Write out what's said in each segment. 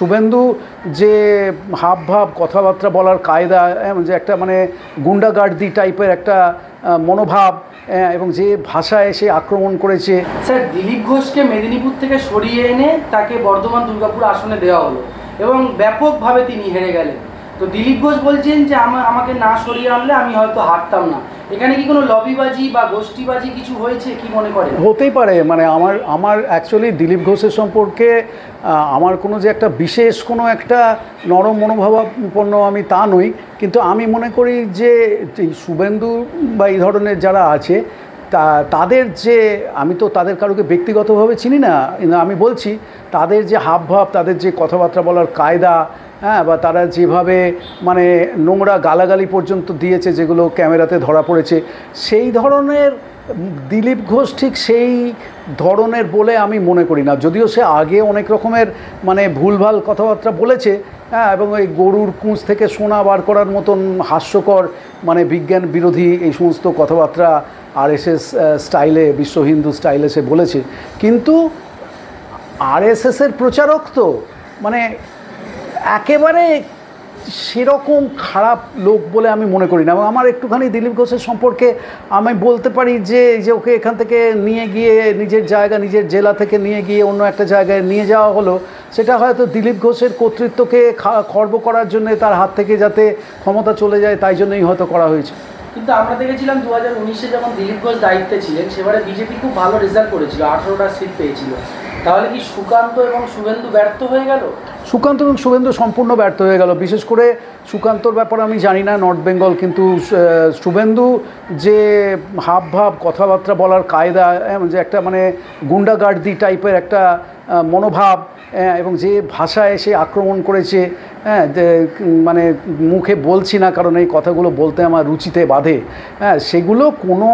শুভেন্দু যে হাবভাব কথাবার্তা বলার কায়দা, যে একটা মানে গুন্ডাগার্দি টাইপের একটা মনোভাব, এবং যে ভাষায় সে আক্রমণ করেছে। স্যার, দিলীপ ঘোষকে মেদিনীপুর থেকে সরিয়ে এনে তাকে বর্ধমান দুর্গাপুর আসনে দেওয়া হলো এবং ব্যাপকভাবে তিনি হেরে গেলেন। তো দিলীপ ঘোষ বলছেন যে আমাকে না সরিয়ে আনলে আমি হয়তো হারতাম না। এখানে কি কোনো লবিবাজি বা গোষ্ঠীবাজি কিছু হয়েছে, কি মনে করেন? হতেই পারে। মানে আমার অ্যাকচুয়ালি দিলীপ ঘোষের সম্পর্কে আমার কোনো যে একটা বিশেষ কোনো একটা নরম মনোভাবাপন্ন আমি তা নই, কিন্তু আমি মনে করি যে শুভেন্দু বা এই ধরনের যারা আছে তাদের যে, আমি তো তাদের কারোকে ব্যক্তিগতভাবে চিনি না, আমি বলছি তাদের যে হাবভাব, তাদের যে কথাবার্তা বলার কায়দা, হ্যাঁ, বা তারা যেভাবে মানে নোংরা গালাগালি পর্যন্ত দিয়েছে যেগুলো ক্যামেরাতে ধরা পড়েছে, সেই ধরনের দিলীপ ঘোষ ঠিক সেই ধরনের বলে আমি মনে করি না। যদিও সে আগে অনেক রকমের মানে ভুলভাল কথাবার্তা বলেছে, হ্যাঁ, এবং ওই গরুর কুঁচ থেকে সোনা বার করার মতন হাস্যকর মানে বিজ্ঞান বিরোধী এই সমস্ত কথাবার্তা আরএসএস স্টাইলে, বিশ্ব হিন্দু স্টাইলে সে বলেছে, কিন্তু আরএসএসের প্রচারক তো মানে একেবারে সেরকম খারাপ লোক বলে আমি মনে করি না। এবং আমার একটুখানি দিলীপ ঘোষের সম্পর্কে আমি বলতে পারি যে ওকে এখান থেকে নিয়ে গিয়ে নিজের জায়গা, নিজের জেলা থেকে নিয়ে গিয়ে অন্য একটা জায়গায় নিয়ে যাওয়া হলো, সেটা হয়তো দিলীপ ঘোষের কর্তৃত্বকে খর্ব করার জন্য, তার হাত থেকে যাতে ক্ষমতা চলে যায় তাই জন্যই হয়তো করা হয়েছে। কিন্তু আমরা দেখেছিলাম 2019-এ যখন দিলীপ ঘোষ দায়িত্বে ছিলেন, সেবারে বিজেপি খুব ভালো রেজাল্ট করেছিল, 18টা সিট পেয়েছিল। তাহলে কি সুকান্ত এবং শুভেন্দু ব্যর্থ হয়ে গেল? সুকান্ত এবং শুভেন্দু সম্পূর্ণ ব্যর্থ হয়ে গেল। বিশেষ করে সুকান্তর ব্যাপারে আমি জানি না, নর্থ বেঙ্গল, কিন্তু শুভেন্দু যে হাবভাব কথাবার্তা বলার কায়দা, যে একটা মানে গুন্ডাগার্দি টাইপের একটা মনোভাব, এবং যে ভাষায় সে আক্রমণ করেছে, হ্যাঁ, মানে মুখে বলছি না কারণ এই কথাগুলো বলতে আমার রুচিতে বাধে, হ্যাঁ, সেগুলো কোনো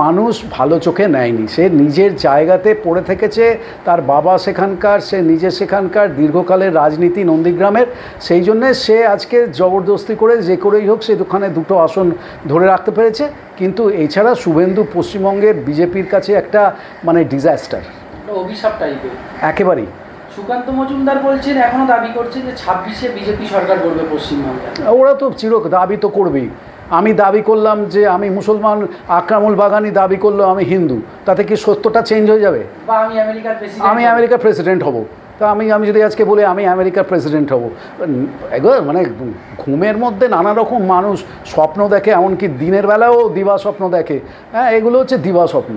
মানুষ ভালো চোখে নেয়নি। সে নিজের জায়গাতে পড়ে থেকেছে, তার বাবা সেখানকার, সে নিজে সেখানকার, দীর্ঘকালের রাজনীতি নন্দীগ্রামের, সেই জন্যে সে আজকে জবরদস্তি করে যে করেই হোক সে দোকানে দুটো আসন ধরে রাখতে পেরেছে। কিন্তু এছাড়া শুভেন্দু পশ্চিমবঙ্গের বিজেপির কাছে একটা মানে ডিজাস্টার, অভিশাপ টাইপের একেবারেই। সুকান্ত মজুমদার বলছেন, এখনও দাবি করছেন যে 26-এ বিজেপি সরকার করবে পশ্চিমবঙ্গে। ওরা তো দাবি তো করবেই। আমি দাবি করলাম যে আমি মুসলমান, আকরামুল বাগানি দাবি করলো আমি হিন্দু, তাতে কি সত্যটা চেঞ্জ হয়ে যাবে? বা আমি আমেরিকার প্রেসিডেন্ট হব, তা আমি যদি আজকে বলি আমি আমেরিকার প্রেসিডেন্ট হব, এগুলো মানে ঘুমের মধ্যে নানা রকম মানুষ স্বপ্ন দেখে, এমনকি দিনের বেলাও দিবা স্বপ্ন দেখে, হ্যাঁ, এগুলো হচ্ছে দিবা স্বপ্ন।